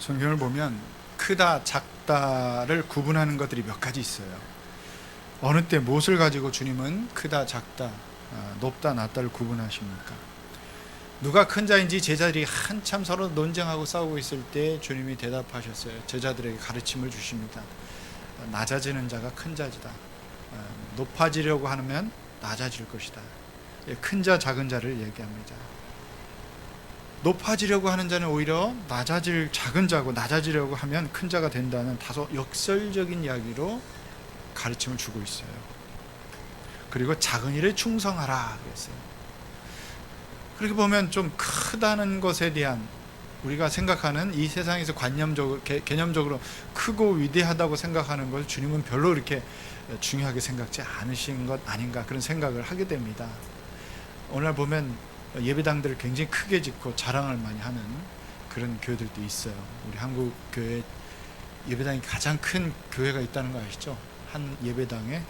성경을 보면 크다 작다를 구분하는 것들이 몇 가지 있어요. 어느 때 무엇을 가지고 주님은 크다 작다 높다 낮다를 구분하십니까? 누가 큰 자인지 제자들이 한참 서로 논쟁하고 싸우고 있을 때 주님이 대답하셨어요. 제자들에게 가르침을 주십니다. 낮아지는 자가 큰 자지다. 높아지려고 하면 낮아질 것이다. 큰 자 작은 자를 얘기합니다. 높아지려고 하는 자는 오히려 낮아질 작은 자고, 낮아지려고 하면 큰 자가 된다는 다소 역설적인 이야기로 가르침을 주고 있어요. 그리고 작은 일에 충성하라 그랬어요. 그렇게 보면 좀 크다는 것에 대한 우리가 생각하는 이 세상에서 관념적으로, 개념적으로 크고 위대하다고 생각하는 것을 주님은 별로 이렇게 중요하게 생각지 않으신 것 아닌가, 그런 생각을 하게 됩니다. 오늘 보면 예배당들을 굉장히 크게 짓고 자랑을 많이 하는 그런 교회들도 있어요. 우리 한국 교회 예배당이 가장 큰 교회가 있다는 거 아시죠? 한 예배당에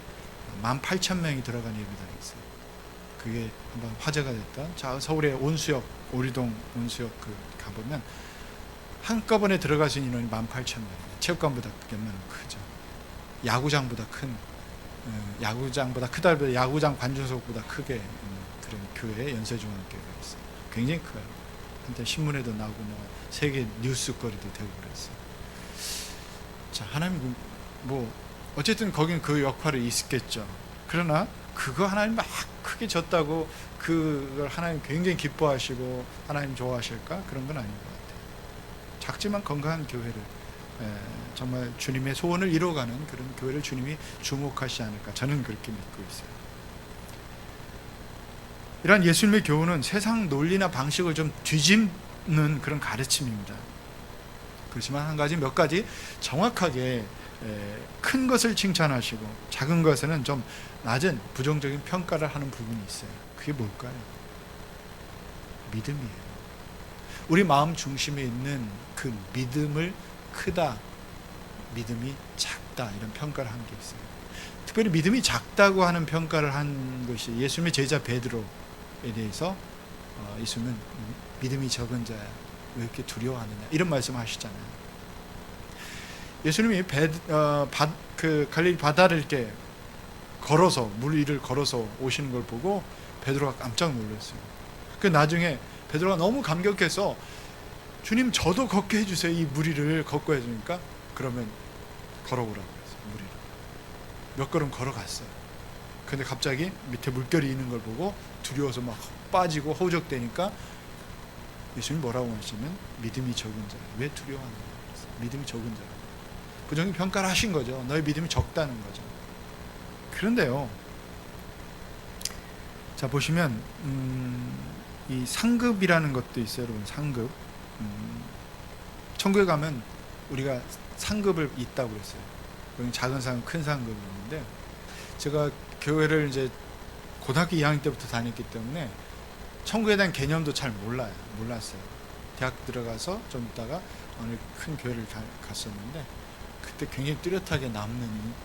18,000명이 들어간 예배당이 있어요. 그게 한번 화제가 됐던, 자, 서울의 온수역, 오리동 온수역 가보면 한꺼번에 들어갈 수 있는 인원이 18,000명. 체육관보다 크죠. 야구장보다 크다보다 야구장 관중석보다 크게 그런 교회, 연세중앙교회가 있어요. 굉장히 커요. 한때 신문에도 나오고 세계 뉴스거리도 되고 그랬어요. 자, 하나님 어쨌든 거긴 그 역할이 있겠죠. 그러나 그거 하나님 막 크게 졌다고 그걸 하나님 굉장히 기뻐하시고 하나님 좋아하실까? 그런 건 아닌 것 같아요. 작지만 건강한 교회를, 정말 주님의 소원을 이루어가는 그런 교회를 주님이 주목하시지 않을까, 저는 그렇게 믿고 있어요. 이러한 예수님의 교훈은 세상 논리나 방식을 좀 뒤집는 그런 가르침입니다. 그렇지만 몇 가지 정확하게 큰 것을 칭찬하시고 작은 것에는 좀 낮은 부정적인 평가를 하는 부분이 있어요. 그게 뭘까요? 믿음이에요. 우리 마음 중심에 있는 그 믿음을 크다, 믿음이 작다, 이런 평가를 한 게 있어요. 특별히 믿음이 작다고 하는 평가를 한 것이 예수님의 제자 베드로에 대해서 예수님은 믿음이 적은 자야, 왜 이렇게 두려워하느냐, 이런 말씀 하시잖아요. 예수님이 그 갈릴리 바다를 이렇게 걸어서, 물 위를 걸어서 오시는 걸 보고 베드로가 깜짝 놀랐어요. 그 나중에 베드로가 너무 감격해서 주님, 저도 걷게 해주세요. 이 물 위를 걷고 해주니까 그러면 걸어오라고 했어요. 물 위를 몇 걸음 걸어갔어요. 근데 갑자기 밑에 물결이 있는 걸 보고 두려워서 막 빠지고 허우적대니까 예수님이 뭐라고 하시면 믿음이 적은 자, 왜 두려워하느냐, 믿음이 적은 자, 부정적인 평가를 하신 거죠. 너의 믿음이 적다는 거죠. 그런데요, 자 보시면 이 상급이라는 것도 있어요. 여러분, 상급. 천국에 가면 우리가 상급을 있다고 그랬어요. 작은 상급, 큰 상급이 있는데, 제가 교회를 이제 고등학교 2학년 때부터 다녔기 때문에 천국에 대한 개념도 잘 몰랐어요. 대학 들어가서 좀 있다가 어느 큰 교회를 갔었는데, 그때 굉장히 뚜렷하게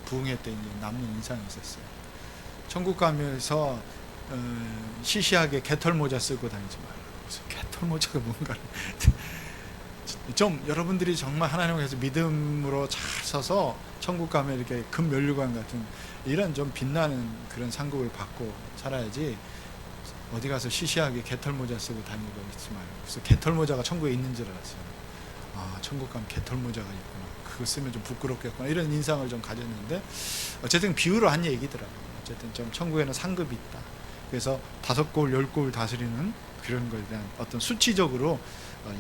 부흥회 때 남는 인상이 있었어요. 천국 가면서 시시하게 개털모자 쓰고 다니지 말라고. 그래서 개털모자가 뭔가를 좀 여러분들이 정말 하나님을 위해서 믿음으로 잘 서서 천국 가면 이렇게 금면류관 같은 이런 좀 빛나는 그런 상급을 받고 살아야지, 어디 가서 시시하게 개털모자 쓰고 다니고 있지 말고. 그래서 개털모자가 천국에 있는 줄 알았어요. 아, 천국 가면 개털모자가 있구나, 그거 쓰면 좀 부끄럽겠구나, 이런 인상을 좀 가졌는데, 어쨌든 비유로 한 얘기더라고요. 어쨌든 좀 천국에는 상급이 있다. 그래서 5골 10골 다스리는 그런 것에 대한 어떤 수치적으로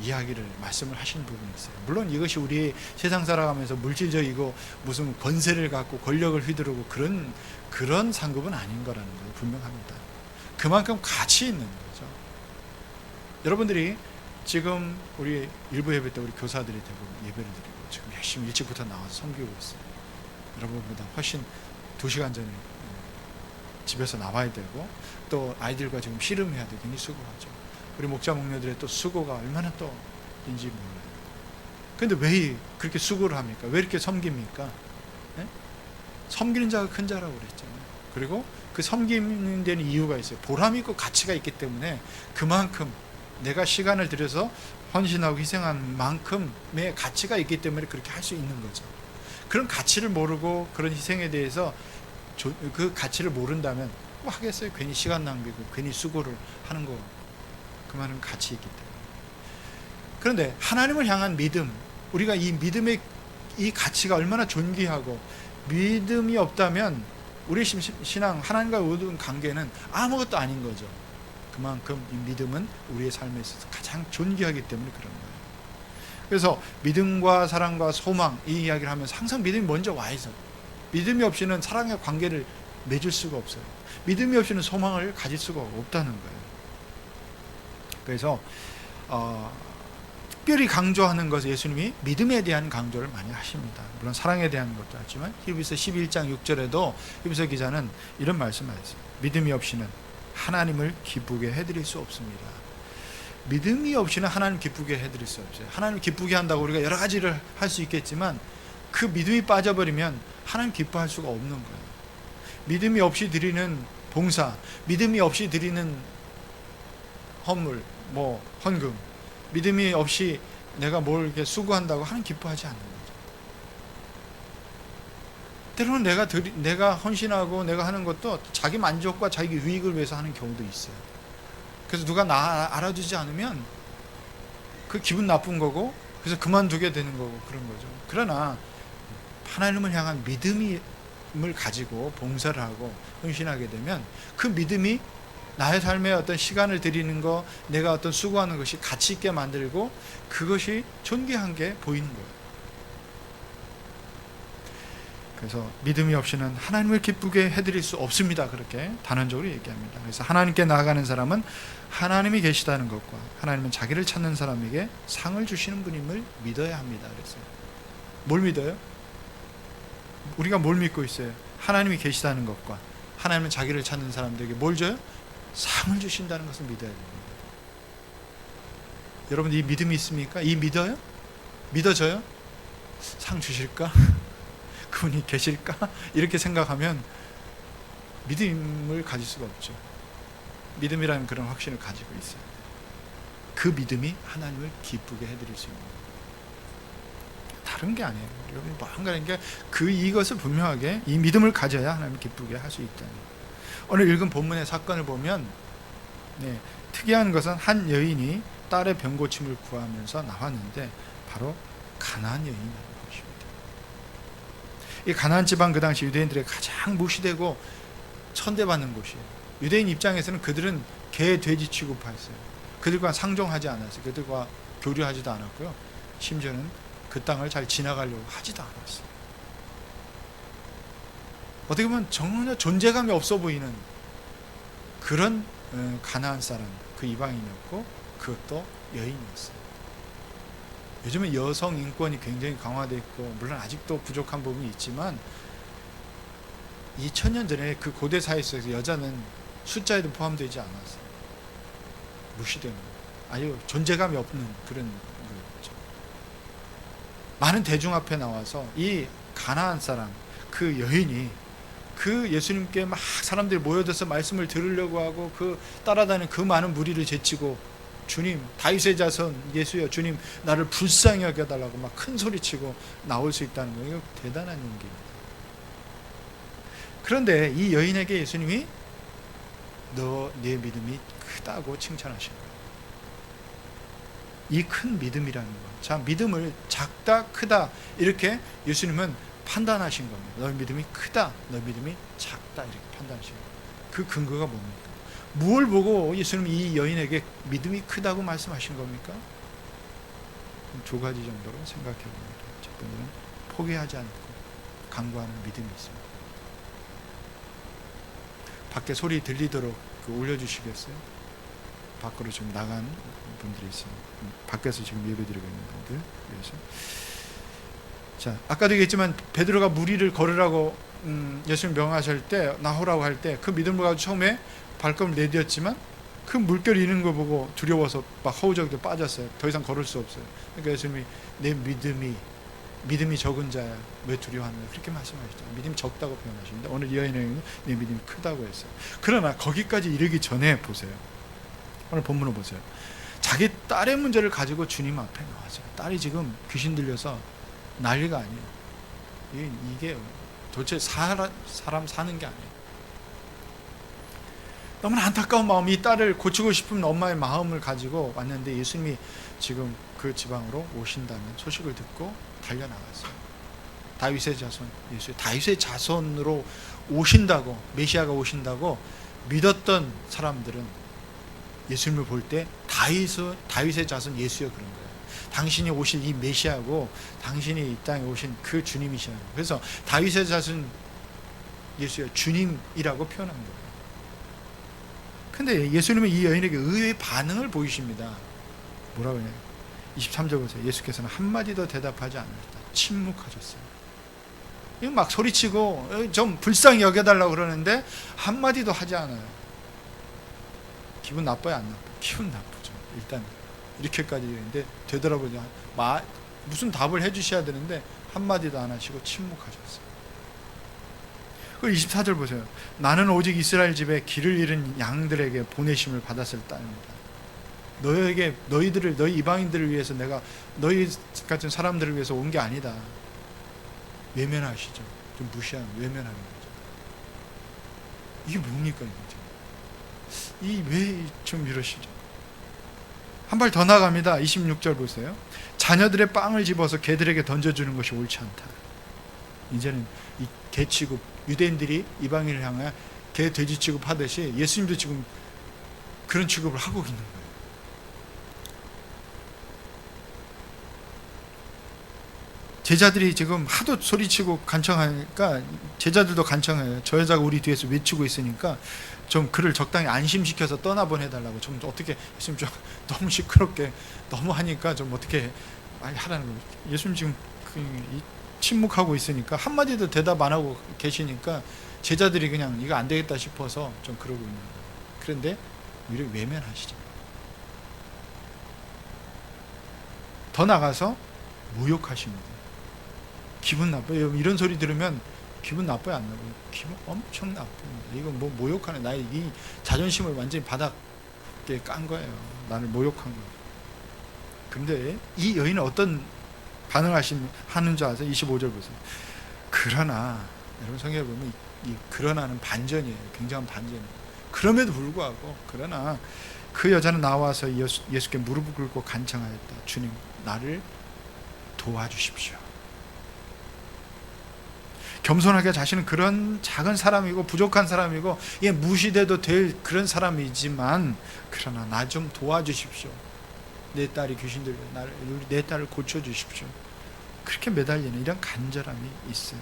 이야기를 말씀을 하신 부분이 있어요. 물론 이것이 우리 세상 살아가면서 물질적이고 무슨 권세를 갖고 권력을 휘두르고 그런 상급은 아닌 거라는 걸 분명합니다. 그만큼 가치 있는 거죠. 여러분들이 지금 우리 일부 예배 때 우리 교사들이 대부분 예배를 드리고 지금 열심히 일찍부터 나와서 섬기고 있어요. 여러분보다 훨씬 2시간 전에 집에서 나와야 되고, 또 아이들과 지금 씨름해야 되고 굉장히 수고하죠. 우리 목자 목녀들의 또 수고가 얼마나 또 인지 몰라요. 근데 왜 그렇게 수고를 합니까? 왜 이렇게 섬깁니까? 네? 섬기는 자가 큰 자라고 그랬잖아요. 그리고 그 섬기는 데는 이유가 있어요. 보람 있고 가치가 있기 때문에 그만큼 내가 시간을 들여서 헌신하고 희생한 만큼의 가치가 있기 때문에 그렇게 할 수 있는 거죠. 그런 가치를 모르고 그런 희생에 대해서 그 가치를 모른다면 뭐 하겠어요? 괜히 시간 낭비고 괜히 수고를 하는 거. 그만한 가치 있기 때문에. 그런데 하나님을 향한 믿음, 우리가 이 믿음의 이 가치가 얼마나 존귀하고, 믿음이 없다면 우리 신앙, 하나님과의 모든 관계는 아무것도 아닌 거죠. 그만큼 이 믿음은 우리의 삶에 있어서 가장 존귀하기 때문에 그런 거예요. 그래서 믿음과 사랑과 소망, 이 이야기를 하면서 항상 믿음이 먼저 와 있어요. 믿음이 없이는 사랑의 관계를 맺을 수가 없어요. 믿음이 없이는 소망을 가질 수가 없다는 거예요. 그래서 특별히 강조하는 것은 예수님이 믿음에 대한 강조를 많이 하십니다. 물론 사랑에 대한 것도 하지만 히브리서 11장 6절에도 히브리서 기자는 이런 말씀을 하셨어요. 믿음이 없이는 하나님을 기쁘게 해드릴 수 없습니다. 믿음이 없이는 하나님 기쁘게 해드릴 수 없어요. 하나님 기쁘게 한다고 우리가 여러 가지를 할 수 있겠지만 그 믿음이 빠져버리면 하나님 기뻐할 수가 없는 거예요. 믿음이 없이 드리는 봉사, 믿음이 없이 드리는 헌물, 헌금, 믿음이 없이 내가 뭘 이렇게 수고한다고 하나님 기뻐하지 않는 거죠. 때로는 내가 헌신하고 내가 하는 것도 자기 만족과 자기 유익을 위해서 하는 경우도 있어요. 그래서 누가 나 알아주지 않으면 그 기분 나쁜 거고, 그래서 그만두게 되는 거고 그런 거죠. 그러나 하나님을 향한 믿음을 가지고 봉사를 하고 헌신하게 되면 그 믿음이 나의 삶에 어떤 시간을 들이는 거, 내가 어떤 수고하는 것이 가치 있게 만들고 그것이 존귀한 게 보이는 거예요. 그래서 믿음이 없이는 하나님을 기쁘게 해드릴 수 없습니다. 그렇게 단언적으로 얘기합니다. 그래서 하나님께 나아가는 사람은 하나님이 계시다는 것과 하나님은 자기를 찾는 사람에게 상을 주시는 분임을 믿어야 합니다. 그랬어요. 뭘 믿어요? 우리가 뭘 믿고 있어요? 하나님이 계시다는 것과 하나님은 자기를 찾는 사람들에게 뭘 줘요? 상을 주신다는 것을 믿어야 됩니다. 여러분 이 믿음이 있습니까? 이 믿어요? 믿어져요? 상 주실까? 그분이 계실까? 이렇게 생각하면 믿음을 가질 수가 없죠. 믿음이라는 그런 확신을 가지고 있어요. 그 믿음이 하나님을 기쁘게 해드릴 수 있는 거예요. 다른 게 아니에요. 여러분 뭔가라는 게 이것을 분명하게 이 믿음을 가져야 하나님을 기쁘게 할 수 있다는 거예요. 오늘 읽은 본문의 사건을 보면 특이한 것은 한 여인이 딸의 병 고침을 구하면서 나왔는데 바로 가나안 여인이라는 것입니다. 이 가나안 지방 그 당시 유대인들의 가장 무시되고 천대받는 곳이에요. 유대인 입장에서는 그들은 개, 돼지 취급했어요. 그들과 상종하지 않았어요. 그들과 교류하지도 않았고요. 심지어는 그 땅을 잘 지나가려고 하지도 않았어요. 어떻게 보면 전혀 존재감이 없어 보이는 그런 가나안 사람, 그 이방인이었고 그것도 여인이었어요. 요즘은 여성 인권이 굉장히 강화되어 있고 물론 아직도 부족한 부분이 있지만 2000년 전에 그 고대 사회 속에서 여자는 숫자에도 포함되지 않았어요. 무시되는 아주 존재감이 없는 그런 거였죠. 많은 대중 앞에 나와서 이 가나안 사람, 그 여인이 그 예수님께 막 사람들이 모여들어서 말씀을 들으려고 하고 그 따라다니는 그 많은 무리를 제치고 주님, 다윗의 자손 예수여, 주님 나를 불쌍히 여겨달라고 막 큰 소리치고 나올 수 있다는 거예요. 대단한 용기입니다. 그런데 이 여인에게 예수님이 네 믿음이 크다고 칭찬하신 거예요. 이 큰 믿음이라는 거. 자, 믿음을 작다 크다 이렇게 예수님은 판단하신 겁니다. 너의 믿음이 크다, 너의 믿음이 작다 이렇게 판단하신 거예요. 그 근거가 뭡니까? 무엇을 보고 예수님이 이 여인에게 믿음이 크다고 말씀하신 겁니까? 두 가지 정도로 생각해 봅니다. 첫 번째는 포기하지 않고 간구하는 믿음이 있습니다. 밖에 소리 들리도록 올려주시겠어요? 밖으로 지금 나간 분들이 있어요. 밖에서 지금 예배드리고 있는 분들 위해서. 자, 아까도 얘기했지만 베드로가 무리를 걸으라고 예수님 명하실 때 나오라고 할 때 그 믿음을 가지고 처음에 발걸음을 내디뎠지만 그 물결이 있는 거 보고 두려워서 막 허우적이도 빠졌어요. 더 이상 걸을 수 없어요. 그러니까 예수님이 내 믿음이 적은 자야 왜 두려워하느냐 그렇게 말씀하시죠. 믿음이 적다고 표현하십니다. 오늘 이 여인은 내 믿음이 크다고 했어요. 그러나 거기까지 이르기 전에 보세요. 오늘 본문을 보세요. 자기 딸의 문제를 가지고 주님 앞에 나왔어요. 딸이 지금 귀신 들려서 난리가 아니에요. 이게 도대체 사람 사는 게 아니에요. 너무나 안타까운 마음이, 이 딸을 고치고 싶은 엄마의 마음을 가지고 왔는데 예수님이 지금 그 지방으로 오신다는 소식을 듣고 달려나갔어요. 다윗의 자손 예수, 다윗의 자손으로 오신다고, 메시아가 오신다고 믿었던 사람들은 예수님을 볼 때 다윗의 자손 예수여 그런 거예요. 당신이 오실 이 메시아고 당신이 이 땅에 오신 그 주님이시라는 거예요. 그래서 다윗의 자손 예수여 주님이라고 표현한 거예요. 근데 예수님은 이 여인에게 의외의 반응을 보이십니다. 뭐라고 해요? 23절 보세요. 예수께서는 한마디도 대답하지 않으셨다. 침묵하셨어요. 이거 막 소리치고 좀 불쌍히 여겨달라고 그러는데 한마디도 하지 않아요. 기분 나빠요, 안 나빠요? 기분 나쁘죠. 일단 이렇게까지 했는데 되돌아보자 무슨 답을 해주셔야 되는데 한마디도 안 하시고 침묵하셨어요. 그 24절 보세요. 나는 오직 이스라엘 집에 길을 잃은 양들에게 보내심을 받았을 따입니다. 너희 이방인들을 위해서 내가 너희 같은 사람들을 위해서 온 게 아니다. 외면하시죠. 좀 무시하는, 외면하는 거죠. 이게 뭡니까 이게? 왜 좀 이러시죠? 한 발 더 나갑니다. 26절 보세요. 자녀들의 빵을 집어서 개들에게 던져주는 것이 옳지 않다. 이제는 이 개 취급, 유대인들이 이방인을 향해 개 돼지 취급하듯이 예수님도 지금 그런 취급을 하고 있는 거예요. 제자들이 지금 하도 소리치고 간청하니까 제자들도 간청해요. 저 여자가 우리 뒤에서 외치고 있으니까 좀 그를 적당히 안심시켜서 떠나보내달라고. 좀 어떻게 예수님 좀 너무 시끄럽게 너무 하니까 좀 어떻게 하라는 거예요. 예수님 지금 침묵하고 있으니까 한마디도 대답 안 하고 계시니까 제자들이 그냥 이거 안 되겠다 싶어서 좀 그러고 있는 거예요. 그런데 오히려 외면하시죠. 더 나가서 모욕하십니다. 기분 나빠요. 이런 소리 들으면 기분 나빠요, 안 나빠요? 기분 엄청 나쁩니다. 이건 뭐 모욕하는, 나의 이 자존심을 완전히 바닥에 깐 거예요. 나를 모욕한 거예요. 그런데 이 여인은 어떤 반응을 하는 줄 아세요? 25절 보세요. 그러나, 여러분 성경에 보면 이 그러나는 반전이에요. 굉장한 반전이에요. 그럼에도 불구하고, 그러나 그 여자는 나와서 예수께 무릎을 꿇고 간청하였다. 주님, 나를 도와주십시오. 겸손하게 자신은 그런 작은 사람이고 부족한 사람이고 무시돼도 될 그런 사람이지만, 그러나 나 좀 도와주십시오. 내 딸이 귀신 들려, 내 딸을 고쳐주십시오. 그렇게 매달리는 이런 간절함이 있어요.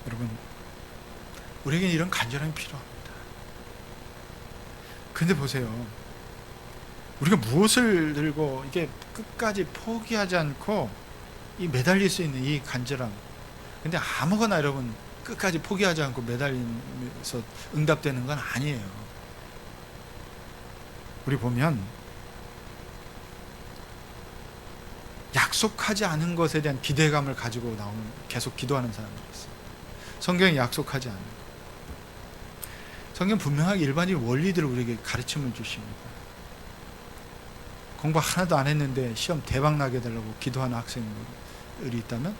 여러분, 우리에게는 이런 간절함이 필요합니다. 근데 보세요. 우리가 무엇을 들고 이게 끝까지 포기하지 않고 이 매달릴 수 있는 이 간절함. 근데 아무거나 여러분 끝까지 포기하지 않고 매달리면서 응답되는 건 아니에요. 우리 보면 약속하지 않은 것에 대한 기대감을 가지고 계속 기도하는 사람들이 있어요. 성경이 약속하지 않은 것. 성경 분명하게 일반적인 원리들을 우리에게 가르침을 주십니다. 공부 하나도 안 했는데 시험 대박 나게 해달라고 기도하는 학생들이 있다면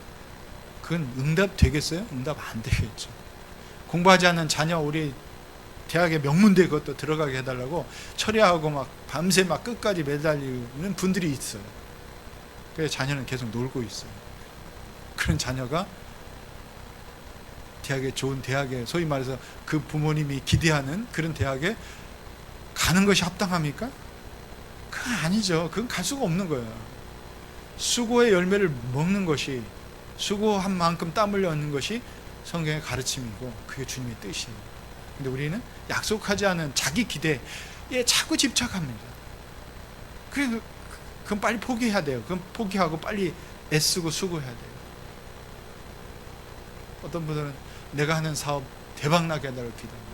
그건 응답 되겠어요? 응답 안 되겠죠. 공부하지 않는 자녀, 우리 대학에 명문대 그것도 들어가게 해달라고 철야하고 막 밤새 막 끝까지 매달리는 분들이 있어요. 그래서 자녀는 계속 놀고 있어요. 그런 자녀가 좋은 대학에, 소위 말해서 그 부모님이 기대하는 그런 대학에 가는 것이 합당합니까? 그건 아니죠. 그건 갈 수가 없는 거예요. 수고의 열매를 먹는 것이, 수고한 만큼 땀 흘려 얻는 것이 성경의 가르침이고 그게 주님의 뜻이에요. 근데 우리는 약속하지 않은 자기 기대에 자꾸 집착합니다. 그건 빨리 포기해야 돼요. 그건 포기하고 빨리 애쓰고 수고해야 돼요. 어떤 분들은 내가 하는 사업 대박나게 해달라고 기도합니다.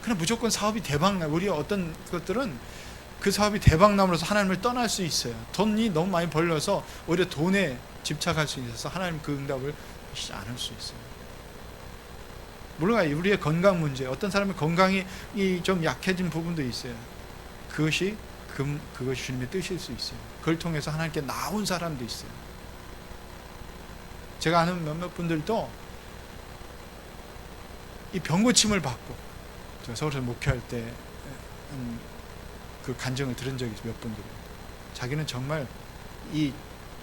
그냥 무조건 사업이 대박나. 우리 어떤 것들은 그 사업이 대박남으로서 하나님을 떠날 수 있어요. 돈이 너무 많이 벌려서 오히려 돈에 집착할 수 있어서 하나님 그 응답을 하시지 않을 수 있어요. 물론 우리의 건강 문제, 어떤 사람의 건강이 좀 약해진 부분도 있어요. 그것이 주님의 뜻일 수 있어요. 그걸 통해서 하나님께 나온 사람도 있어요. 제가 아는 몇몇 분들도 이 병고침을 받고, 제가 서울에서 목회할 때 그 간증을 들은 적이 있어요. 몇 분들이. 자기는 정말 이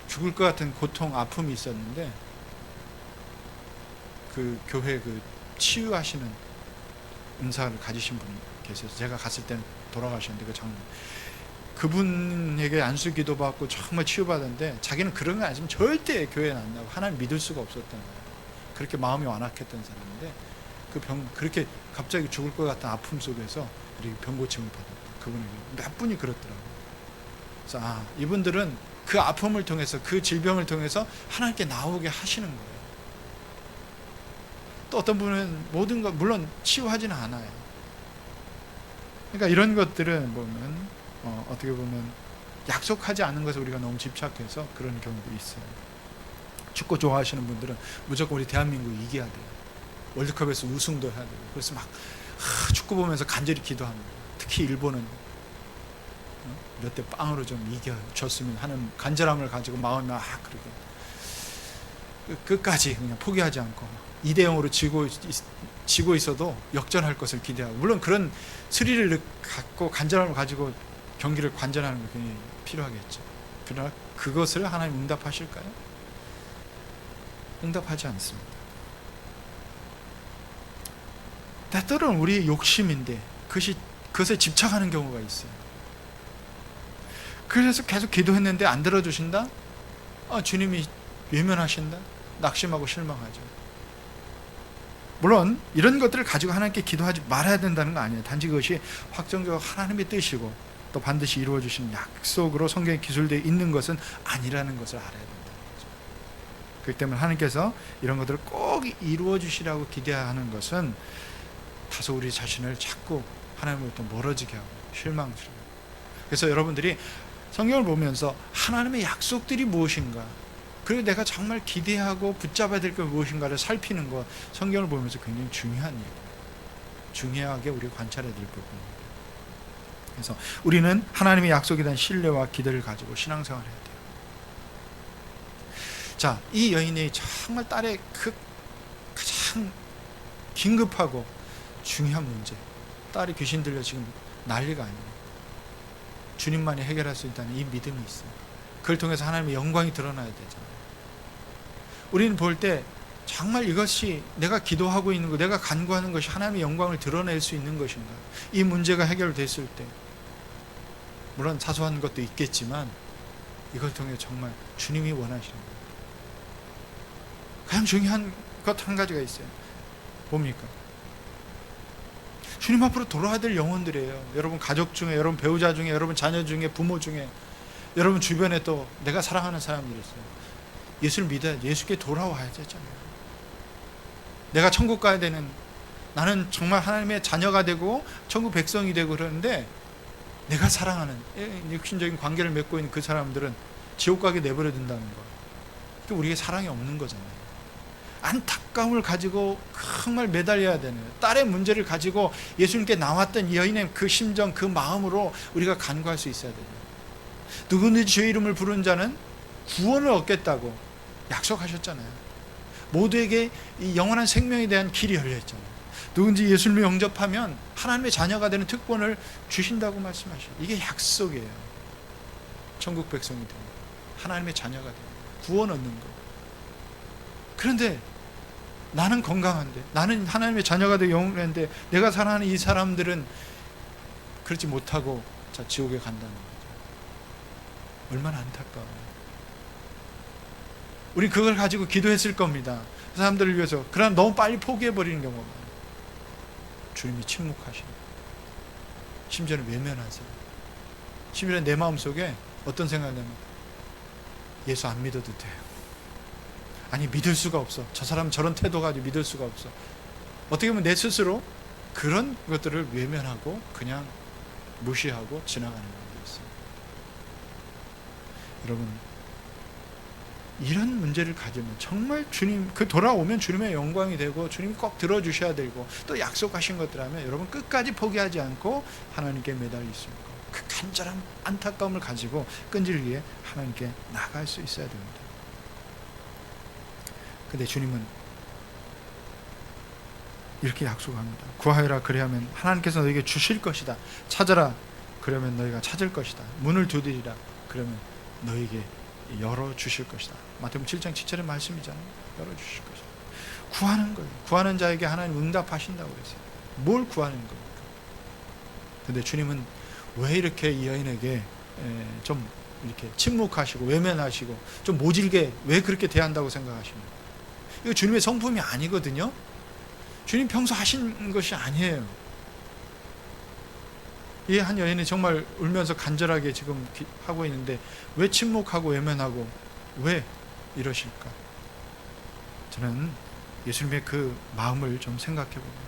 죽을 것 같은 고통, 아픔이 있었는데 그 교회 그 치유하시는 은사를 가지신 분이 계셔서, 제가 갔을 때는 돌아가셨는데 그 장로, 그분에게 안수 기도 받고 정말 치유받았는데, 자기는 그런 거 아니면 절대 교회에 안 나가고 하나님 믿을 수가 없었던 거예요. 그렇게 마음이 완악했던 사람인데, 그렇게 갑자기 죽을 것 같은 아픔 속에서 이렇게 병고침을 받았다. 그분에게 몇 분이 그렇더라고요. 그래서 이분들은 그 아픔을 통해서, 그 질병을 통해서 하나님께 나오게 하시는 거예요. 또 어떤 분은 모든 것 물론 치유하지는 않아요. 그러니까 이런 것들은 보면 어떻게 보면 약속하지 않은 것에 우리가 너무 집착해서 그런 경우도 있어요. 축구 좋아하시는 분들은 무조건 우리 대한민국이 이겨야 돼요. 월드컵에서 우승도 해야 돼요. 그래서 막 축구 보면서 간절히 기도합니다. 특히 일본은 몇 대 빵으로 좀 이겨줬으면 하는 간절함을 가지고 마음이 그러게 끝까지 그냥 포기하지 않고 2대0으로 지고 있어도 역전할 것을 기대하고, 물론 그런 스릴을 갖고 간절함을 가지고 경기를 관전하는 게 굉장히 필요하겠죠. 그러나 그것을 하나님 응답하실까요? 응답하지 않습니다. 때때로는 우리의 욕심인데 그것에 집착하는 경우가 있어요. 그래서 계속 기도했는데 안 들어주신다? 주님이 외면하신다? 낙심하고 실망하죠. 물론 이런 것들을 가지고 하나님께 기도하지 말아야 된다는 거 아니에요. 단지 그것이 확정적으로 하나님의 뜻이고 또 반드시 이루어주신 약속으로 성경에 기술되어 있는 것은 아니라는 것을 알아야 된다는 거죠. 그렇기 때문에 하나님께서 이런 것들을 꼭 이루어주시라고 기대하는 것은 다소 우리 자신을 자꾸 하나님으로부터 멀어지게 하고 실망스러워요. 그래서 여러분들이 성경을 보면서 하나님의 약속들이 무엇인가, 그리고 내가 정말 기대하고 붙잡아야 될 게 무엇인가를 살피는 것, 성경을 보면서 굉장히 중요한 일이에요. 중요하게 우리가 관찰해야 될 부분입니다. 그래서 우리는 하나님의 약속에 대한 신뢰와 기대를 가지고 신앙생활을 해야 돼요. 자, 이 여인이 정말 딸의 그 가장 긴급하고 중요한 문제, 딸이 귀신 들려 지금 난리가 아니에요. 주님만이 해결할 수 있다는 이 믿음이 있어요. 그걸 통해서 하나님의 영광이 드러나야 되잖아요. 우리는 볼 때 정말 이것이 내가 기도하고 있는 것, 내가 간구하는 것이 하나님의 영광을 드러낼 수 있는 것인가, 이 문제가 해결됐을 때, 물론 사소한 것도 있겠지만 이걸 통해 정말 주님이 원하시는 것, 가장 중요한 것 한 가지가 있어요. 뭡니까? 주님 앞으로 돌아와야 될 영혼들이에요. 여러분 가족 중에, 여러분 배우자 중에, 여러분 자녀 중에, 부모 중에, 여러분 주변에 또 내가 사랑하는 사람들이 있어요. 예수를 믿어야, 예수께 돌아와야 되잖아요. 내가 천국 가야 되는, 나는 정말 하나님의 자녀가 되고 천국 백성이 되고 그러는데, 내가 사랑하는 육신적인 관계를 맺고 있는 그 사람들은 지옥 가게 내버려 둔다는 거, 그게 우리에게 사랑이 없는 거잖아요. 안타까움을 가지고 정말 매달려야 되는, 딸의 문제를 가지고 예수님께 나왔던 이 여인의 그 심정, 그 마음으로 우리가 간구할 수 있어야 돼요. 누구든지 주의 이름을 부르는 자는 구원을 얻겠다고 약속하셨잖아요. 모두에게 이 영원한 생명에 대한 길이 열려있잖아요. 누군지 예수님을 영접하면 하나님의 자녀가 되는 특권을 주신다고 말씀하셔요. 이게 약속이에요. 천국 백성이 되는, 하나님의 자녀가 되는, 구원 얻는 것. 그런데 나는 건강한데, 나는 하나님의 자녀가 되고 영원한데, 내가 사랑하는 이 사람들은 그렇지 못하고 지옥에 간다는 거죠. 얼마나 안타까워요. 우리 그걸 가지고 기도했을 겁니다. 그 사람들을 위해서. 그러나 너무 빨리 포기해버리는 경우가 많아요. 주님이 침묵하시고, 심지어는 외면하세요. 심지어는 내 마음속에 어떤 생각이 나면, 예수 안 믿어도 돼요. 아니, 믿을 수가 없어. 저 사람 저런 태도 가지고 믿을 수가 없어. 어떻게 보면 내 스스로 그런 것들을 외면하고 그냥 무시하고 지나가는 경우도 있어요. 여러분, 이런 문제를 가지면 정말 주님 돌아오면 주님의 영광이 되고 주님이 꼭 들어주셔야 되고 또 약속하신 것들 하면 여러분 끝까지 포기하지 않고 하나님께 매달려 있습니다. 그 간절한 안타까움을 가지고 끈질기게 하나님께 나갈 수 있어야 됩니다. 근데 주님은 이렇게 약속합니다. 구하여라 그리하면 하나님께서 너에게 주실 것이다. 찾아라 그러면 너희가 찾을 것이다. 문을 두드리라 그러면 너에게 열어주실 것이다. 마태복음 7장 7절의 말씀이잖아요. 열어주실 것이다. 구하는 거예요. 구하는 자에게 하나님 응답하신다고 그랬어요. 뭘 구하는 겁니까? 근데 주님은 왜 이렇게 이 여인에게 좀 이렇게 침묵하시고 외면하시고 좀 모질게 왜 그렇게 대한다고 생각하십니까? 이거 주님의 성품이 아니거든요. 주님 평소 하신 것이 아니에요. 이 한 여인이 정말 울면서 간절하게 지금 하고 있는데 왜 침묵하고 외면하고 왜 이러실까? 저는 예수님의 그 마음을 좀 생각해 봅니다.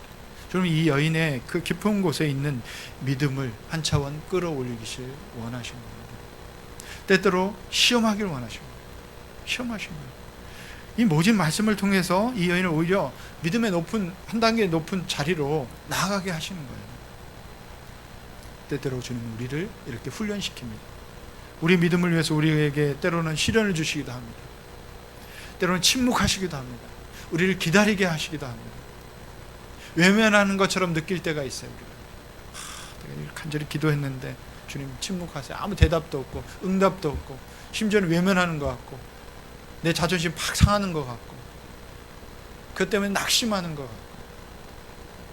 저는 이 여인의 그 깊은 곳에 있는 믿음을 한 차원 끌어올리기를 원하신 겁니다. 때때로 시험하기를 원하신 겁니다. 시험하신 거예요. 이 모진 말씀을 통해서 이 여인을 오히려 믿음의 높은 한 단계 높은 자리로 나아가게 하시는 거예요. 때때로 주님은 우리를 이렇게 훈련시킵니다. 우리 믿음을 위해서 우리에게 때로는 시련을 주시기도 합니다. 때로는 침묵하시기도 합니다. 우리를 기다리게 하시기도 합니다. 외면하는 것처럼 느낄 때가 있어요. 내가 간절히 기도했는데 주님 침묵하세요. 아무 대답도 없고 응답도 없고 심지어는 외면하는 것 같고 내 자존심 팍 상하는 것 같고 그것 때문에 낙심하는 것 같고.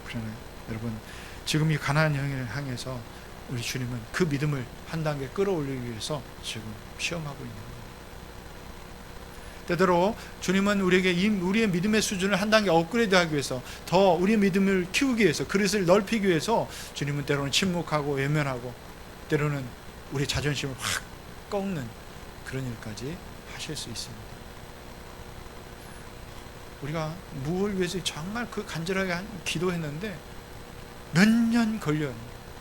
그러나 여러분 지금 이 가나안 여인을 향해서 우리 주님은 그 믿음을 한 단계 끌어올리기 위해서 지금 시험하고 있는 거예요. 때때로 주님은 우리에게 우리의 믿음의 수준을 한 단계 업그레이드하기 위해서 더 우리의 믿음을 키우기 위해서 그릇을 넓히기 위해서 주님은 때로는 침묵하고 외면하고 때로는 우리 자존심을 확 꺾는 그런 일까지 하실 수 있습니다. 우리가 무엇을 위해서 정말 그 간절하게 기도했는데 몇 년 걸려요.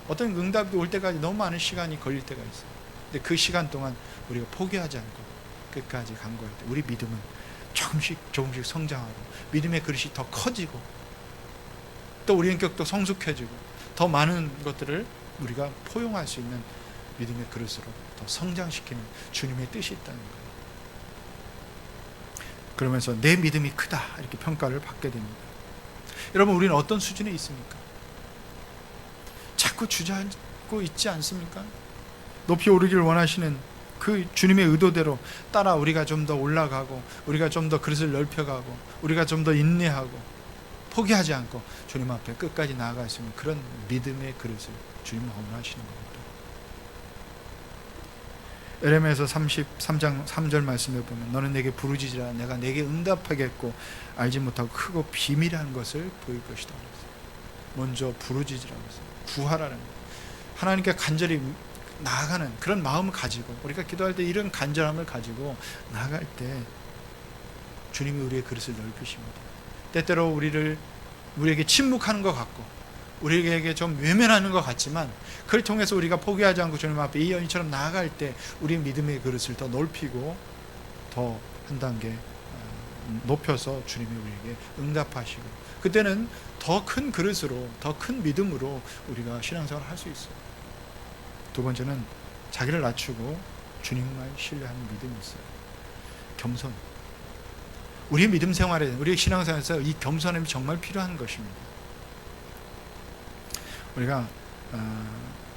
어떤 응답이 올 때까지 너무 많은 시간이 걸릴 때가 있어요. 근데 그 시간 동안 우리가 포기하지 않고 끝까지 간구할 때 우리 믿음은 조금씩 성장하고 믿음의 그릇이 더 커지고 또 우리 인격도 성숙해지고 더 많은 것들을 우리가 포용할 수 있는 믿음의 그릇으로 더 성장시키는 주님의 뜻이 있다는 거예요. 그러면서 내 믿음이 크다 이렇게 평가를 받게 됩니다. 여러분 우리는 어떤 수준에 있습니까? 자꾸 주저앉고 있지 않습니까? 높이 오르기를 원하시는 그 주님의 의도대로 따라 우리가 좀 더 올라가고 우리가 좀 더 그릇을 넓혀가고 우리가 좀 더 인내하고 포기하지 않고 주님 앞에 끝까지 나아갈 수 있는 그런 믿음의 그릇을 주님은 원하시는 겁니다. 에레미야서 33장 3절 말씀에 보면 너는 내게 부르짖으라 내가 내게 응답하겠고 알지 못하고 크고 비밀한 것을 보일 것이다. 먼저 부르짖으라고 했어요. 구하라는 거예요. 하나님께 간절히 나아가는 그런 마음을 가지고 우리가 기도할 때 이런 간절함을 가지고 나아갈 때 주님이 우리의 그릇을 넓히십니다. 때때로 우리에게 침묵하는 것 같고 우리에게 좀 외면하는 것 같지만 그걸 통해서 우리가 포기하지 않고 주님 앞에 이 여인처럼 나아갈 때 우리의 믿음의 그릇을 더 넓히고 더 한 단계 높여서 주님이 우리에게 응답하시고 그때는 더 큰 그릇으로 더 큰 믿음으로 우리가 신앙생활을 할 수 있어요. 두 번째는 자기를 낮추고 주님만 신뢰하는 믿음이 있어요. 겸손. 우리의 믿음 생활에 우리의 신앙생활에서 이 겸손함이 정말 필요한 것입니다. 우리가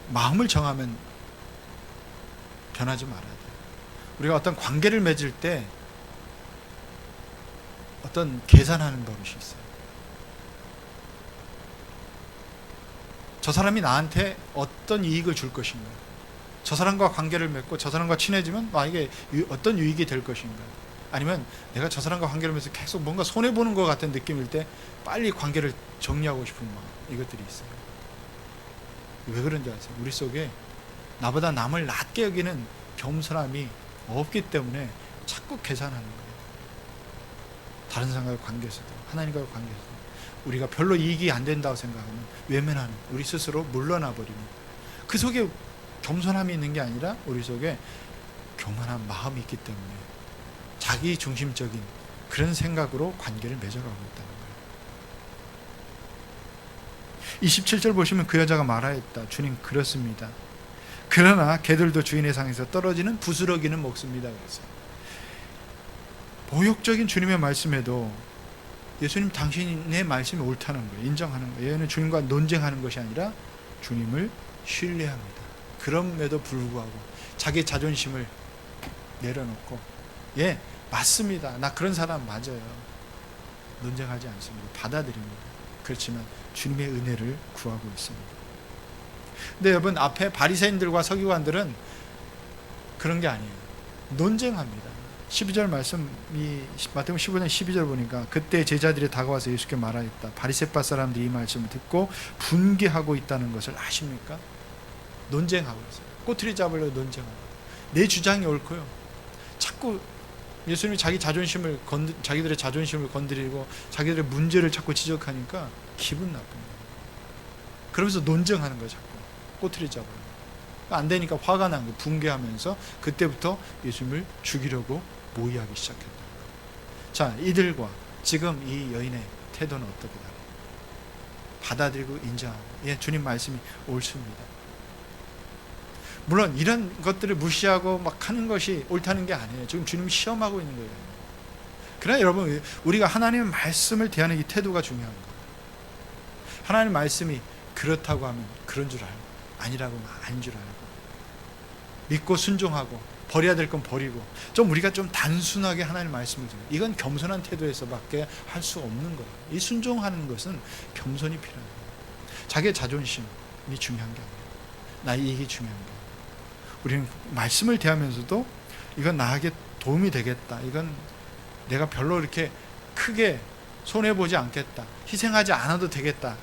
마음을 정하면 변하지 말아야 돼요. 우리가 어떤 관계를 맺을 때 어떤 계산하는 버릇이 있어요. 저 사람이 나한테 어떤 이익을 줄 것인가, 저 사람과 관계를 맺고 저 사람과 친해지면 나에게 어떤 유익이 될 것인가, 아니면 내가 저 사람과 관계를 맺어서 계속 뭔가 손해보는 것 같은 느낌일 때 빨리 관계를 정리하고 싶은 마음, 이것들이 있어요. 왜 그런지 아세요? 우리 속에 나보다 남을 낮게 여기는 겸손함이 없기 때문에 자꾸 계산하는 거예요. 다른 사람과의 관계에서도 하나님과의 관계에서도 우리가 별로 이익이 안 된다고 생각하면 외면하는, 우리 스스로 물러나 버리는, 그 속에 겸손함이 있는 게 아니라 우리 속에 교만한 마음이 있기 때문에 자기 중심적인 그런 생각으로 관계를 맺어가고 있다는 거예요. 27절 보시면 그 여자가 말하였다. 주님, 그렇습니다. 그러나 개들도 주인의 상에서 떨어지는 부스러기는 먹습니다. 그랬어요. 모욕적인 주님의 말씀에도 예수님 당신의 말씀이 옳다는 거예요. 인정하는 거예요. 얘는 주님과 논쟁하는 것이 아니라 주님을 신뢰합니다. 그럼에도 불구하고 자기 자존심을 내려놓고, 예, 맞습니다. 나 그런 사람 맞아요. 논쟁하지 않습니다. 받아들입니다. 그렇지만 주님의 은혜를 구하고 있습니다. 근데 여러분, 앞에 바리새인들과 서기관들은 그런 게 아니에요. 논쟁합니다. 12절 말씀이 마태복음 15장 12절 보니까 그때 제자들이 다가와서 예수께 말하였다. 바리새파 사람들이 이 말씀을 듣고 분개하고 있다는 것을 아십니까? 논쟁하고 있어요. 꼬투리 잡으려고 논쟁하고. 내 주장이 옳고요. 자꾸 예수님이 자기들의 자존심을 건드리고 자기들의 문제를 자꾸 지적하니까 기분 나쁩니다. 그러면서 논쟁하는 거예요. 자꾸 꼬투리 잡으려고. 안 되니까 화가 난 거예요. 분개하면서 그때부터 예수님을 죽이려고 모의하기 시작했다. 자, 이들과 지금 이 여인의 태도는 어떻게 다르요? 받아들이고 인정하고, 예, 주님 말씀이 옳습니다. 물론 이런 것들을 무시하고 막 하는 것이 옳다는 게 아니에요. 지금 주님이 시험하고 있는 거예요. 그러나 여러분, 우리가 하나님의 말씀을 대하는 이 태도가 중요한 거예요. 하나님의 말씀이 그렇다고 하면 그런 줄 알고, 아니라고 하면 아닌 줄 알고, 믿고 순종하고, 버려야 될 건 버리고, 좀 우리가 좀 단순하게 하나님의 말씀을 듣는, 이건 겸손한 태도에서밖에 할 수 없는 거예요. 이 순종하는 것은 겸손이 필요해요. 자기의 자존심이 중요한 게 아니에요. 나의 이익이 중요한 게 아니에요. 우리는 말씀을 대하면서도 이건 나에게 도움이 되겠다, 이건 내가 별로 이렇게 크게 손해보지 않겠다, 희생하지 않아도 되겠다,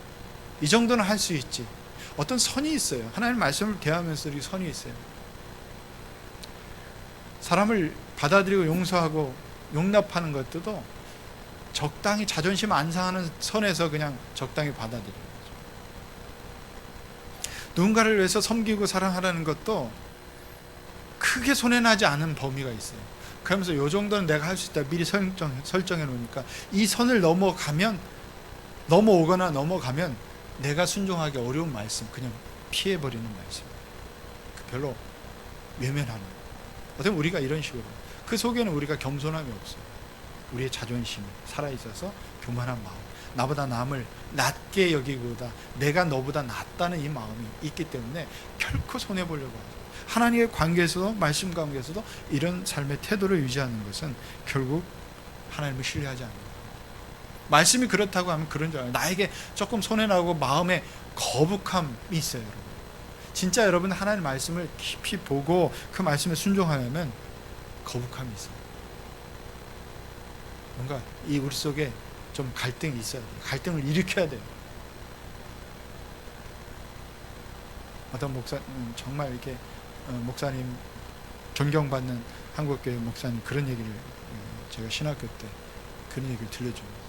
이 정도는 할 수 있지. 어떤 선이 있어요. 하나님의 말씀을 대하면서 이 선이 있어요. 사람을 받아들이고 용서하고 용납하는 것도 적당히 자존심 안 상하는 선에서 그냥 적당히 받아들여요. 누군가를 위해서 섬기고 사랑하라는 것도 크게 손해나지 않은 범위가 있어요. 그러면서 이 정도는 내가 할 수 있다 미리 설정해 놓으니까 이 선을 넘어가면 내가 순종하기 어려운 말씀 그냥 피해버리는 말씀, 별로 외면하는. 어떻게 우리가 이런 식으로, 그 속에는 우리가 겸손함이 없어요. 우리의 자존심이 살아있어서 교만한 마음, 나보다 남을 낮게 여기기보다 내가 너보다 낫다는 이 마음이 있기 때문에 결코 손해보려고 하죠. 하나님의 관계에서도, 말씀 관계에서도 이런 삶의 태도를 유지하는 것은 결국 하나님을 신뢰하지 않는 거예요. 말씀이 그렇다고 하면 그런 줄 알아요. 나에게 조금 손해나고 마음에 거북함이 있어요. 여러분, 진짜 여러분 하나님의 말씀을 깊이 보고 그 말씀에 순종하려면 거북함이 있어요. 뭔가 우리 속에 좀 갈등이 있어야 돼요. 갈등을 일으켜야 돼요. 어떤 목사님, 정말 이렇게 목사님 존경받는 한국교회 목사님 그런 얘기를, 제가 신학교 때 그런 얘기를 들려줘요.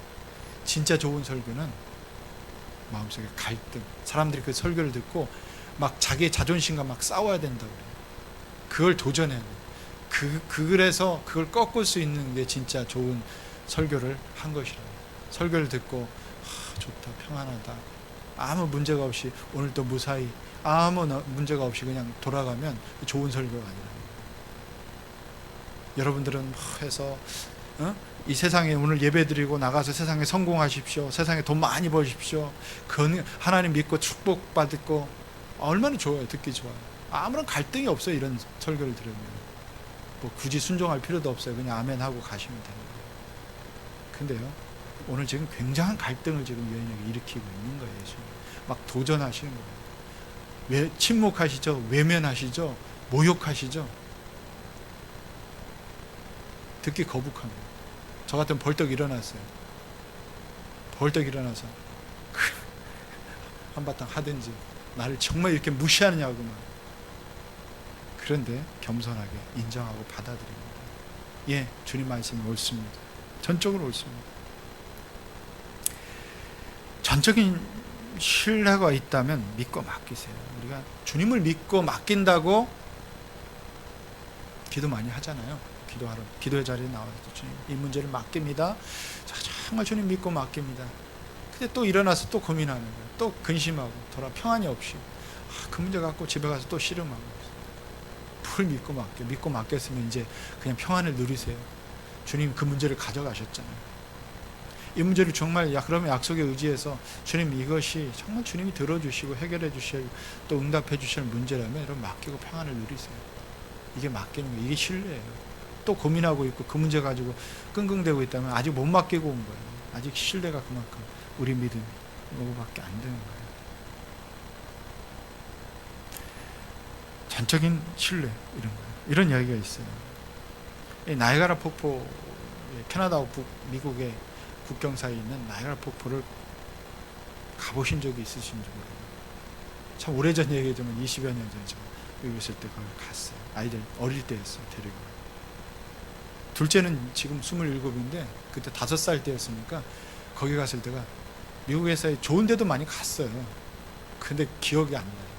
진짜 좋은 설교는 마음속에 갈등, 사람들이 그 설교를 듣고 막 자기의 자존심과 막 싸워야 된다고 그래요. 그걸 도전해야 돼요. 그래서 그걸 꺾을 수 있는 게 진짜 좋은 설교를 한 것이라고. 설교를 듣고 좋다, 평안하다, 아무 문제가 없이 오늘도 무사히 아무 문제가 없이 그냥 돌아가면 좋은 설교가 아니라. 여러분들은 해서 이 세상에 오늘 예배드리고 나가서 세상에 성공하십시오, 세상에 돈 많이 버십시오, 하나님 믿고 축복받고, 얼마나 좋아요. 듣기 좋아요. 아무런 갈등이 없어요. 이런 설교를 들으면 뭐 굳이 순종할 필요도 없어요. 그냥 아멘 하고 가시면 되는 거예요. 근데요, 오늘 지금 굉장한 갈등을 지금 여인에게 일으키고 있는 거예요. 예수님 막 도전하시는 거예요. 왜 침묵하시죠? 외면하시죠? 모욕하시죠? 듣기 거북합니다. 저 같으면 벌떡 일어났어요. 벌떡 일어나서 한바탕 하든지, 나를 정말 이렇게 무시하느냐고만. 그런데 겸손하게 인정하고 받아들입니다. 예, 주님 말씀이 옳습니다. 전적으로 옳습니다. 전적인 신뢰가 있다면 믿고 맡기세요. 우리가 주님을 믿고 맡긴다고 기도 많이 하잖아요. 기도하러 기도의 자리에 나와서 주님 이 문제를 맡깁니다. 정말 주님 믿고 맡깁니다. 근데 또 일어나서 또 고민하는 거예요. 또 근심하고 돌아 평안이 없이 그 문제 갖고 집에 가서 또 씨름하고 뭘 믿고 맡겼으면 이제 그냥 평안을 누리세요. 주님 그 문제를 가져가셨잖아요. 이 문제를 정말 그러면 약속에 의지해서 주님 이것이 정말 주님이 들어주시고 해결해 주실 또 응답해 주실 문제라면 여러분 맡기고 평안을 누리세요. 이게 맡기는 거예요. 이게 신뢰예요. 또 고민하고 있고 그 문제 가지고 끙끙대고 있다면 아직 못 맡기고 온 거예요. 아직 신뢰가 그만큼 우리 믿음이 이거밖에 안 되는 거예요. 전적인 신뢰 이런 거예요. 이런 이야기가 있어요. 이 나이아가라 폭포, 캐나다와 미국의 국경 사이에 있는 나이아가라 폭포를 가보신 적이 있으신지 모르겠어요. 참 오래전 얘기지만 20여 년 전에 제가 여기 있을 때 거기 갔어요. 아이들 어릴 때였어요. 데리고. 둘째는 지금 27인데 그때 5살 때였으니까 거기 갔을 때가 미국에서 좋은 데도 많이 갔어요. 근데 기억이 안 나요.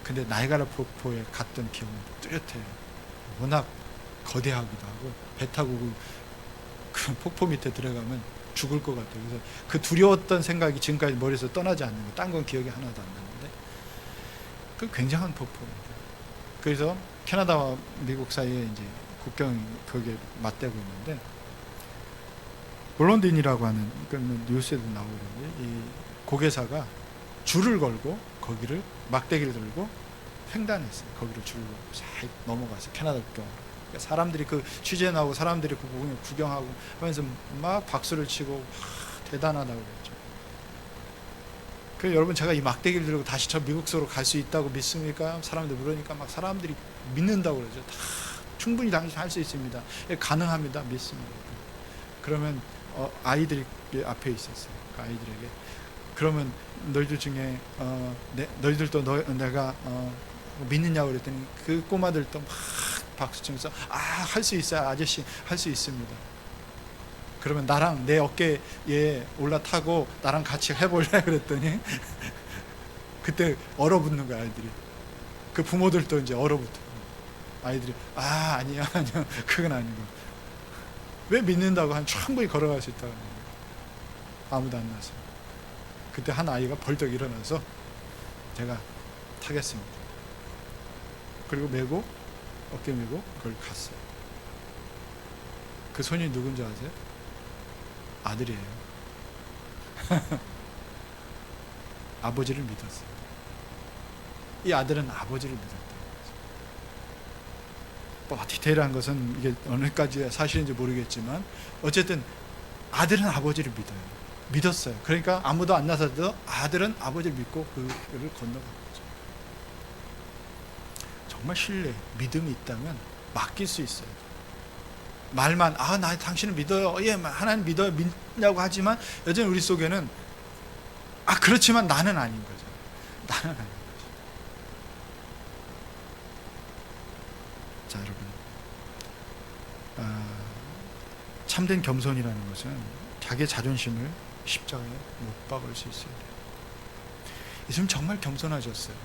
근데 나이아가라 폭포에 갔던 기억은 뚜렷해요. 워낙 거대하기도 하고 배 타고 그 폭포 밑에 들어가면 죽을 것 같아요. 그래서 그 두려웠던 생각이 지금까지 머리에서 떠나지 않는 거예요. 딴 건 기억이 하나도 안 나는데 그 굉장한 폭포입니다. 그래서 캐나다와 미국 사이에 이제 국경이 거기에 맞대고 있는데 볼런딘이라고 하는 뉴스에도 나오는데 이 고개사가 줄을 걸고 거기를 막대기를 들고 횡단했어요. 거기를 줄을 걸고 싹 넘어가서 캐나다 국경으로. 그러니까 사람들이 그 취재 나오고 사람들이 그 부분을 구경하고 하면서 막 박수를 치고 대단하다고 그랬죠. 그 여러분 제가 이 막대기를 들고 다시 저 미국으로 갈 수 있다고 믿습니까? 사람들 물으니까 막 사람들이 믿는다고 그러죠. 다 충분히 당신 할 수 있습니다. 가능합니다. 믿습니다. 그러면 아이들이 앞에 있었어요. 그 아이들에게 그러면 너희들 중에 너희들도 내가 믿느냐고 그랬더니 그 꼬마들도 막 박수 치면서 할 수 있어요. 아저씨 할 수 있습니다. 그러면 나랑 내 어깨에 올라타고 나랑 같이 해볼래? 그랬더니 그때 얼어붙는 거야 아이들이. 그 부모들도 이제 얼어붙어. 아이들이 아니야 그건 아니고 왜 믿는다고 한 충분히 걸어갈 수 있다고 하는 거예요. 아무도 안 나서. 그때 한 아이가 벌떡 일어나서 제가 타겠습니다. 그리고 메고 어깨 메고 그걸 갔어요. 그 손이 누군지 아세요? 아들이에요. 아버지를 믿었어요. 이 아들은 아버지를 믿었다는 거죠. 뭐 디테일한 것은 이게 어느까지 사실인지 모르겠지만 어쨌든 아들은 아버지를 믿었어요. 그러니까 아무도 안 나서도 아들은 아버지를 믿고 그를 건너간 거죠. 정말 신뢰, 믿음이 있다면 맡길 수 있어요. 말만 나 당신을 믿어요. 예, 하나님 믿어요. 믿냐고 하지만 여전히 우리 속에는 그렇지만 나는 아닌 거죠. 나는 아닌 거죠. 자, 여러분, 참된 겸손이라는 것은 자기의 자존심을 십자가에 못 박을 수 있어야 돼요. 예수님 정말 겸손하셨어요.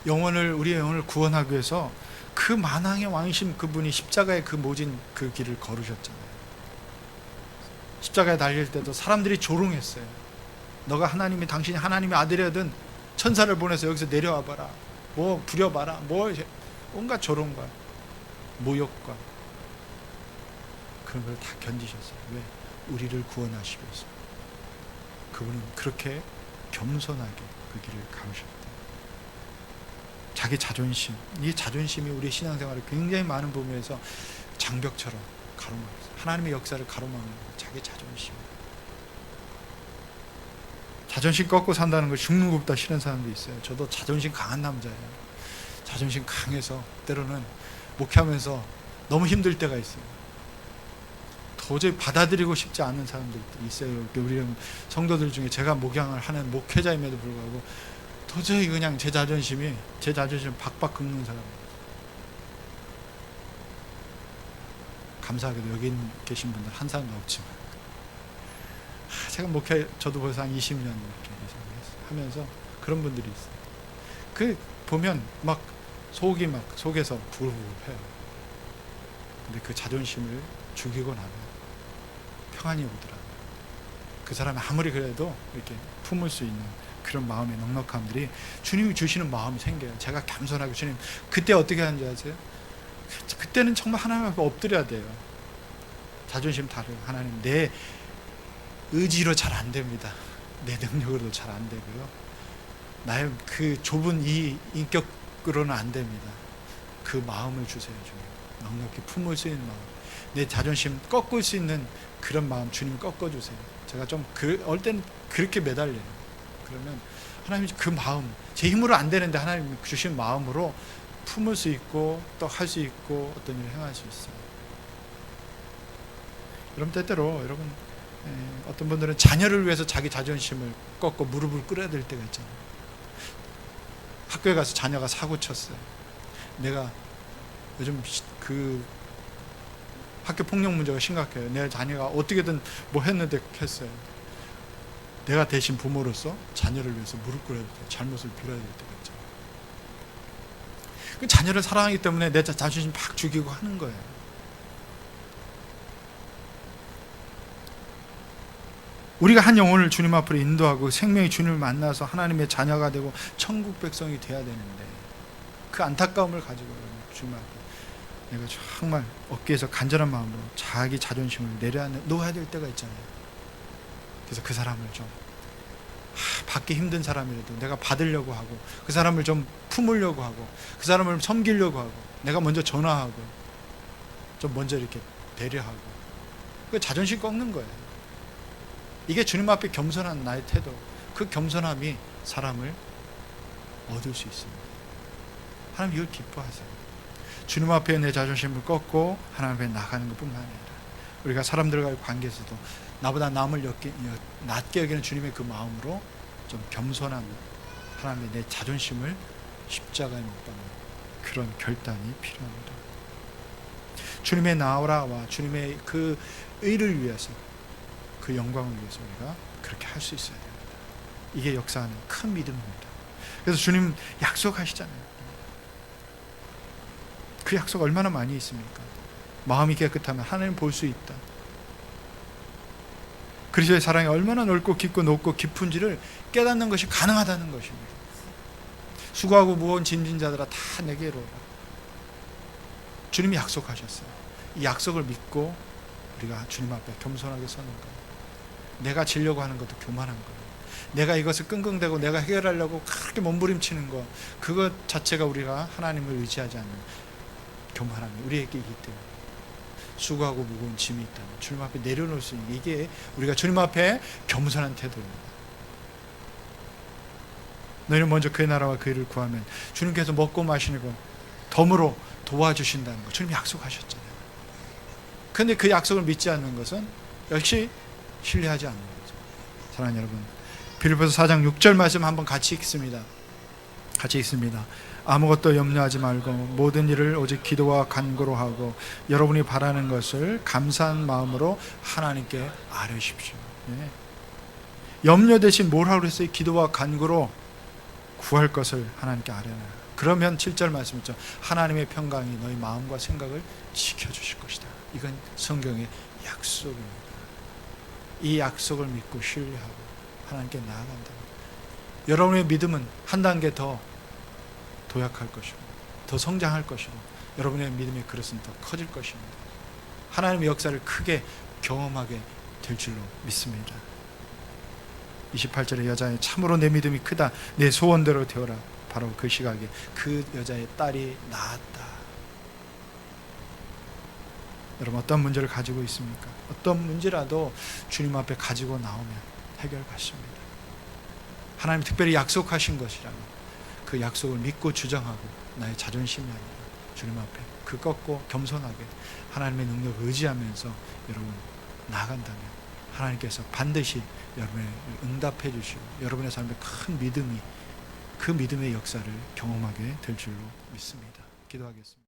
우리의 영혼을 구원하기 위해서 그 만왕의 왕이신 그분이 십자가의 그 모진 그 길을 걸으셨잖아요. 십자가에 달릴 때도 사람들이 조롱했어요. 너가 당신이 하나님의 아들이든 천사를 보내서 여기서 내려와 봐라. 뭐 부려봐라. 온갖 조롱과 모욕과 그런 걸 다 견디셨어요. 왜? 우리를 구원하시기 위해서. 그분은 그렇게 겸손하게 그 길을 가르셨대요. 자기 자존심, 이 자존심이 우리 신앙생활을 굉장히 많은 부분에서 장벽처럼 가로막았어요. 하나님의 역사를 가로막는 거예요. 자기 자존심. 자존심 꺾고 산다는 걸 죽는 것보다 싫은 사람도 있어요. 저도 자존심 강한 남자예요. 자존심 강해서 때로는 목회하면서 너무 힘들 때가 있어요. 도저히 받아들이고 싶지 않은 사람들도 있어요. 우리 성도들 중에 제가 목양을 하는 목회자임에도 불구하고 도저히 그냥 제 자존심을 박박 긁는 사람이에요. 감사하게도 여기 계신 분들 한 사람도 없지만 제가 저도 벌써 한 20년 이렇게 하면서 그런 분들이 있어요. 보면 막 속에서 부글부글 해요. 근데 그 자존심을 죽이고 나면 평안이 오더라. 그 사람이 아무리 그래도 이렇게 품을 수 있는 그런 마음의 넉넉함들이 주님이 주시는 마음이 생겨요. 제가 겸손하게 주님, 그때 어떻게 하는지 아세요? 그때는 정말 하나님 앞에 엎드려야 돼요. 자존심 다르고 하나님, 내 의지로 잘 안 됩니다. 내 능력으로도 잘 안 되고요. 나의 그 좁은 이 인격으로는 안 됩니다. 그 마음을 주세요, 주님. 넉넉히 품을 수 있는 마음, 내 자존심 꺾을 수 있는 그런 마음 주님 꺾어주세요. 제가 좀 어떨 때는 그렇게 매달려요. 그러면 하나님이 그 마음, 제 힘으로 안 되는데 하나님 주신 마음으로 품을 수 있고 또 할 수 있고 어떤 일을 행할 수 있어요. 여러분, 때때로 여러분, 어떤 분들은 자녀를 위해서 자기 자존심을 꺾고 무릎을 꿇어야 될 때가 있잖아요. 학교에 가서 자녀가 사고 쳤어요. 내가 요즘 그 학교 폭력 문제가 심각해요. 내 자녀가 어떻게든 뭐 했는데 했어요. 내가 대신 부모로서 자녀를 위해서 무릎 꿇어야 될 때, 잘못을 빌어야 될 때가 있죠. 그 자녀를 사랑하기 때문에 내 자존심 막 죽이고 하는 거예요. 우리가 한 영혼을 주님 앞으로 인도하고 생명의 주님을 만나서 하나님의 자녀가 되고 천국 백성이 돼야 되는데, 그 안타까움을 가지고 주님 앞에 내가 정말 어깨에서 간절한 마음으로 자기 자존심을 내려놓아야 될 때가 있잖아요. 그래서 그 사람을 좀 받기 힘든 사람이라도 내가 받으려고 하고, 그 사람을 좀 품으려고 하고, 그 사람을 섬기려고 하고, 내가 먼저 전화하고 좀 먼저 이렇게 배려하고, 그 자존심 꺾는 거예요. 이게 주님 앞에 겸손한 나의 태도, 그 겸손함이 사람을 얻을 수 있습니다. 하나님 이걸 기뻐하세요. 주님 앞에 내 자존심을 꺾고 하나님 앞에 나가는 것뿐만 아니라 우리가 사람들과의 관계에서도 나보다 남을 낮게 여기는 주님의 그 마음으로 좀 겸손한 하나님의 내 자존심을 십자가에 못 박는 그런 결단이 필요합니다. 주님의 나라와 주님의 그 의를 위해서, 그 영광을 위해서 우리가 그렇게 할 수 있어야 됩니다. 이게 역사하는 큰 믿음입니다. 그래서 주님 약속하시잖아요. 그 약속 얼마나 많이 있습니까? 마음이 깨끗하면 하나님 볼 수 있다. 그리스도의 사랑이 얼마나 넓고 깊고 높고 깊은지를 깨닫는 것이 가능하다는 것입니다. 수고하고 무거운 짐진 자들아 다 내게로 오라. 주님이 약속하셨어요. 이 약속을 믿고 우리가 주님 앞에 겸손하게 서는 거예요. 내가 지려고 하는 것도 교만한 거예요. 내가 이것을 끙끙대고 내가 해결하려고 그렇게 몸부림치는 것, 그것 자체가 우리가 하나님을 의지하지 않는 교만함이 우리에게 있기 때문에, 수고하고 무거운 짐이 있다면 주님 앞에 내려놓을 수 있는, 이게 우리가 주님 앞에 겸손한 태도입니다. 너희는 먼저 그의 나라와 그의 일을 구하면 주님께서 먹고 마시고 덤으로 도와주신다는 거 주님이 약속하셨잖아요. 그런데 그 약속을 믿지 않는 것은 역시 신뢰하지 않는 거죠. 사랑하는 여러분, 빌립보서 4장 6절 말씀 한번 같이 읽습니다. 같이 읽습니다. 아무것도 염려하지 말고 모든 일을 오직 기도와 간구로 하고 여러분이 바라는 것을 감사한 마음으로 하나님께 아뢰십시오. 네. 염려 대신 뭘 하고 그랬어요? 기도와 간구로 구할 것을 하나님께 아뢰라. 그러면 7절 말씀 있죠. 하나님의 평강이 너희 마음과 생각을 지켜주실 것이다. 이건 성경의 약속입니다. 이 약속을 믿고 신뢰하고 하나님께 나아간다. 여러분의 믿음은 한 단계 더 도약할 것이고 더 성장할 것이고 여러분의 믿음의 그릇은 더 커질 것입니다. 하나님의 역사를 크게 경험하게 될 줄로 믿습니다. 28절의 여자의 참으로 내 믿음이 크다, 내 소원대로 되어라. 바로 그 시각에 그 여자의 딸이 낳았다. 여러분, 어떤 문제를 가지고 있습니까? 어떤 문제라도 주님 앞에 가지고 나오면 해결 받습니다. 하나님 특별히 약속하신 것이라면 그 약속을 믿고 주장하고 나의 자존심이 아니라 주님 앞에 그 꺾고 겸손하게 하나님의 능력을 의지하면서 여러분 나아간다면 하나님께서 반드시 여러분의 응답해 주시고 여러분의 삶에 큰 믿음이, 그 믿음의 역사를 경험하게 될 줄로 믿습니다. 기도하겠습니다.